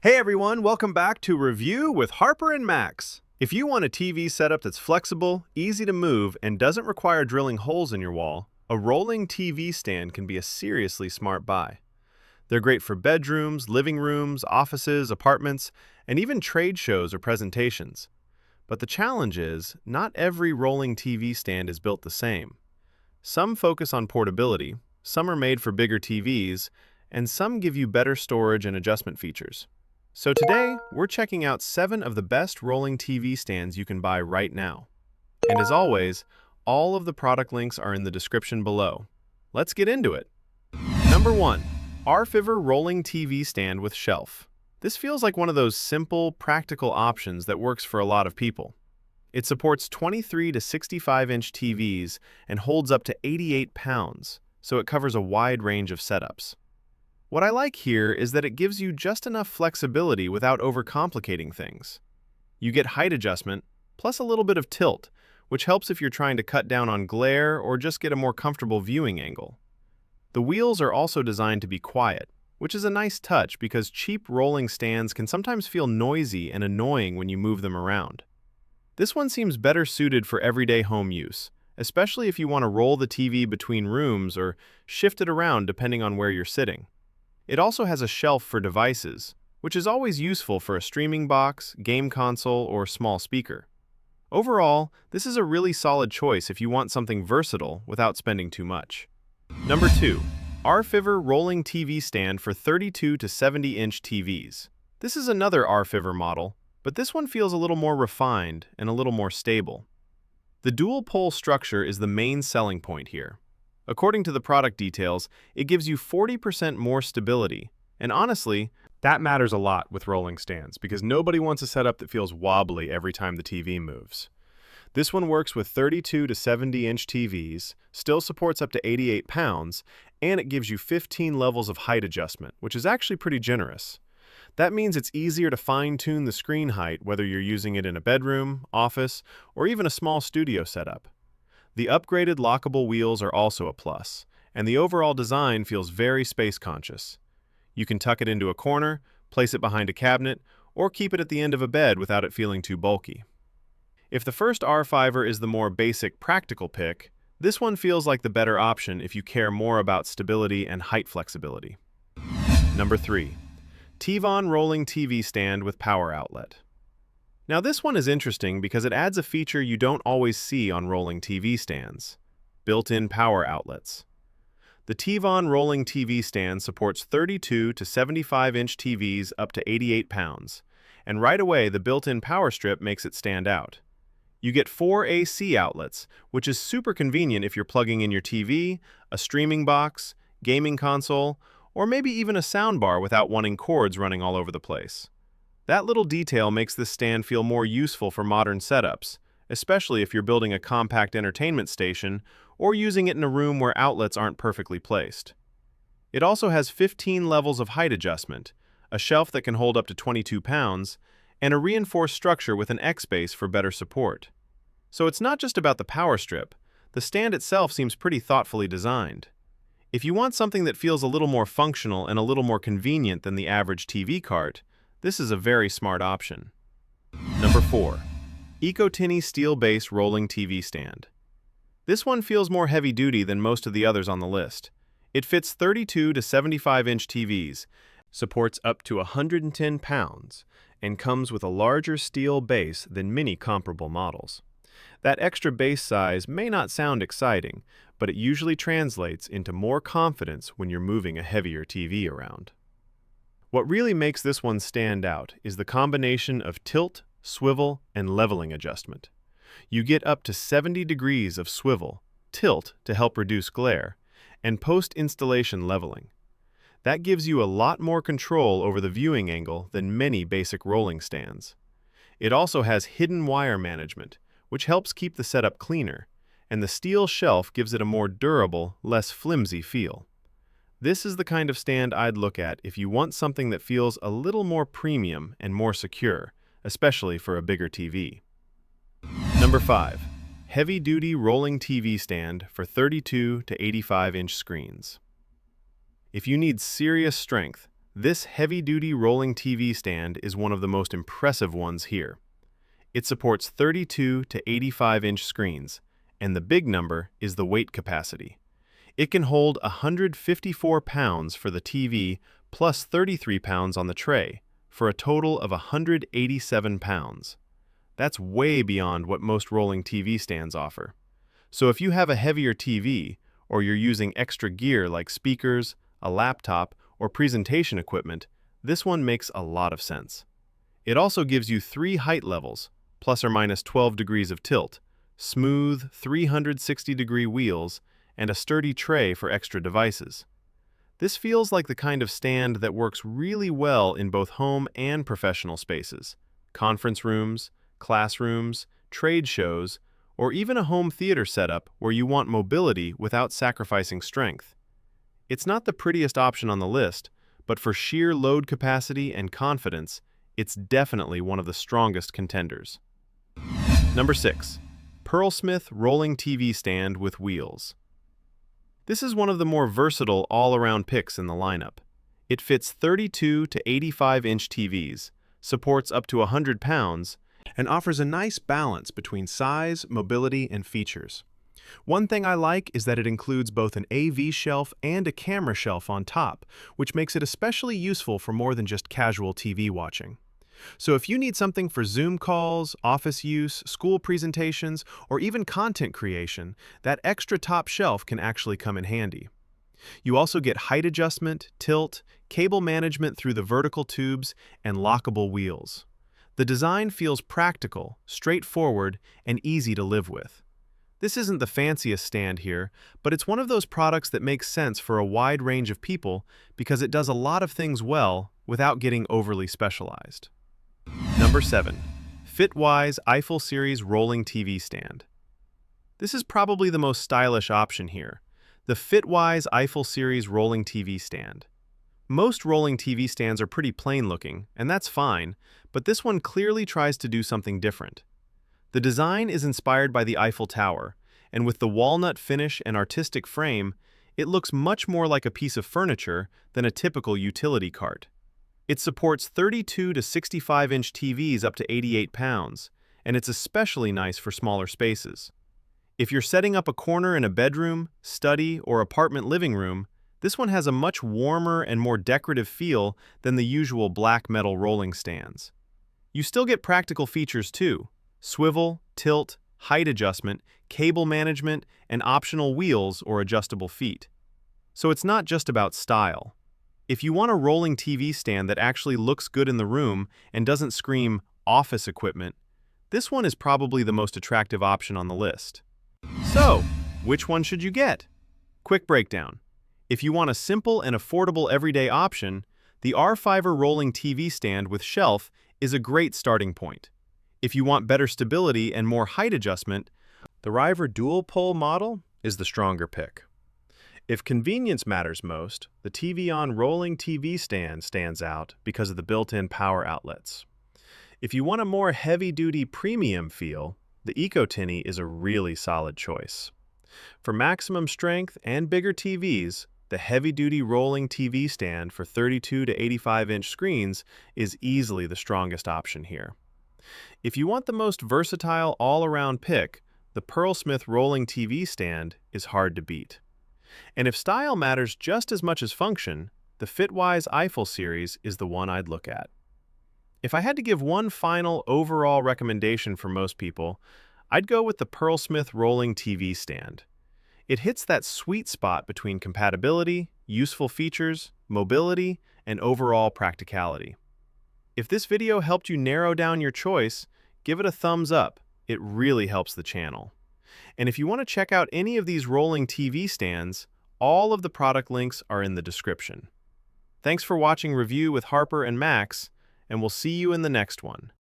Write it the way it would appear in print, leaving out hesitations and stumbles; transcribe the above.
Hey everyone, welcome back to Review with Harper and Max. If you want a TV setup that's flexible, easy to move, and doesn't require drilling holes in your wall, a rolling TV stand can be a seriously smart buy. They're great for bedrooms, living rooms, offices, apartments, and even trade shows or presentations. But the challenge is, not every rolling TV stand is built the same. Some focus on portability, some are made for bigger TVs, and some give you better storage and adjustment features. So today, we're checking out 7 of the best rolling TV stands you can buy right now. And as always, all of the product links are in the description below. Let's get into it. Number 1. Rfiver Rolling TV Stand with Shelf. This feels like one of those simple, practical options that works for a lot of people. It supports 23 to 65-inch TVs and holds up to 88 pounds, so it covers a wide range of setups. What I like here is that it gives you just enough flexibility without overcomplicating things. You get height adjustment, plus a little bit of tilt, which helps if you're trying to cut down on glare or just get a more comfortable viewing angle. The wheels are also designed to be quiet, which is a nice touch because cheap rolling stands can sometimes feel noisy and annoying when you move them around. This one seems better suited for everyday home use, especially if you want to roll the TV between rooms or shift it around depending on where you're sitting. It also has a shelf for devices, which is always useful for a streaming box, game console, or small speaker. Overall, this is a really solid choice if you want something versatile without spending too much. Number 2. Rfiver Rolling TV Stand for 32 to 70-inch TVs. This is another Rfiver model, but this one feels a little more refined and a little more stable. The dual-pole structure is the main selling point here. According to the product details, it gives you 40% more stability, and honestly, that matters a lot with rolling stands because nobody wants a setup that feels wobbly every time the TV moves. This one works with 32 to 70-inch TVs, still supports up to 88 pounds, and it gives you 15 levels of height adjustment, which is actually pretty generous. That means it's easier to fine-tune the screen height whether you're using it in a bedroom, office, or even a small studio setup. The upgraded lockable wheels are also a plus, and the overall design feels very space-conscious. You can tuck it into a corner, place it behind a cabinet, or keep it at the end of a bed without it feeling too bulky. If the first Rfiver is the more basic, practical pick, this one feels like the better option if you care more about stability and height flexibility. Number 3. Tvon Rolling TV Stand with Power Outlet. Now this one is interesting because it adds a feature you don't always see on rolling TV stands: built-in power outlets. The Tvon Rolling TV Stand supports 32 to 75-inch TVs up to 88 pounds, and right away the built-in power strip makes it stand out. You get 4 AC outlets, which is super convenient if you're plugging in your TV, a streaming box, gaming console, or maybe even a soundbar without wanting cords running all over the place. That little detail makes this stand feel more useful for modern setups, especially if you're building a compact entertainment station or using it in a room where outlets aren't perfectly placed. It also has 15 levels of height adjustment, a shelf that can hold up to 22 pounds, and a reinforced structure with an X-base for better support. So it's not just about the power strip, the stand itself seems pretty thoughtfully designed. If you want something that feels a little more functional and a little more convenient than the average TV cart, this is a very smart option. Number 4. Ecotiny Steel Base Rolling TV Stand. This one feels more heavy-duty than most of the others on the list. It fits 32 to 75-inch TVs, supports up to 110 pounds, and comes with a larger steel base than many comparable models. That extra base size may not sound exciting, but it usually translates into more confidence when you're moving a heavier TV around. What really makes this one stand out is the combination of tilt, swivel, and leveling adjustment. You get up to 70 degrees of swivel, tilt to help reduce glare, and post-installation leveling. That gives you a lot more control over the viewing angle than many basic rolling stands. It also has hidden wire management, which helps keep the setup cleaner, and the steel shelf gives it a more durable, less flimsy feel. This is the kind of stand I'd look at if you want something that feels a little more premium and more secure, especially for a bigger TV. Number 5. Heavy-duty rolling TV stand for 32 to 85-inch screens. If you need serious strength, This heavy-duty rolling TV stand is one of the most impressive ones here. It supports 32 to 85-inch screens, and the big number is the weight capacity. It can hold 154 pounds for the TV plus 33 pounds on the tray, for a total of 187 pounds. That's way beyond what most rolling TV stands offer. So if you have a heavier TV, or you're using extra gear like speakers, a laptop, or presentation equipment, this one makes a lot of sense. It also gives you 3 height levels, plus or minus 12 degrees of tilt, smooth 360-degree wheels, and a sturdy tray for extra devices. This feels like the kind of stand that works really well in both home and professional spaces, conference rooms, classrooms, trade shows, or even a home theater setup where you want mobility without sacrificing strength. It's not the prettiest option on the list, but for sheer load capacity and confidence, it's definitely one of the strongest contenders. Number 6. Perlesmith Rolling TV Stand with Wheels. This is one of the more versatile all-around picks in the lineup. It fits 32 to 85-inch TVs, supports up to 100 pounds, and offers a nice balance between size, mobility, and features. One thing I like is that it includes both an AV shelf and a camera shelf on top, which makes it especially useful for more than just casual TV watching. So if you need something for Zoom calls, office use, school presentations, or even content creation, that extra top shelf can actually come in handy. You also get height adjustment, tilt, cable management through the vertical tubes, and lockable wheels. The design feels practical, straightforward, and easy to live with. This isn't the fanciest stand here, but it's one of those products that makes sense for a wide range of people because it does a lot of things well without getting overly specialized. Number 7. Fitueyes Eiffel Series Rolling TV Stand. This is probably the most stylish option here, the Fitueyes Eiffel Series Rolling TV Stand. Most rolling TV stands are pretty plain looking, and that's fine, but this one clearly tries to do something different. The design is inspired by the Eiffel Tower, and with the walnut finish and artistic frame, it looks much more like a piece of furniture than a typical utility cart. It supports 32 to 65-inch TVs up to 88 pounds, and it's especially nice for smaller spaces. If you're setting up a corner in a bedroom, study, or apartment living room, this one has a much warmer and more decorative feel than the usual black metal rolling stands. You still get practical features too: swivel, tilt, height adjustment, cable management, and optional wheels or adjustable feet. So it's not just about style. If you want a rolling TV stand that actually looks good in the room and doesn't scream office equipment, this one is probably the most attractive option on the list. So, which one should you get? Quick breakdown. If you want a simple and affordable everyday option, the Rfiver rolling TV stand with shelf is a great starting point. If you want better stability and more height adjustment, the Rfiver dual-pole model is the stronger pick. If convenience matters most, the Tvon rolling TV stand stands out because of the built-in power outlets. If you want a more heavy-duty premium feel, the Ecotiny is a really solid choice. For maximum strength and bigger TVs, the heavy-duty rolling TV stand for 32 to 85-inch screens is easily the strongest option here. If you want the most versatile all-around pick, the Perlesmith rolling TV stand is hard to beat. And if style matters just as much as function, the Fitueyes Eiffel series is the one I'd look at. If I had to give one final overall recommendation for most people, I'd go with the Perlesmith rolling TV stand. It hits that sweet spot between compatibility, useful features, mobility, and overall practicality. If this video helped you narrow down your choice, give it a thumbs up. It really helps the channel. And if you want to check out any of these rolling TV stands, all of the product links are in the description. Thanks for watching Review with Harper and Max, and we'll see you in the next one.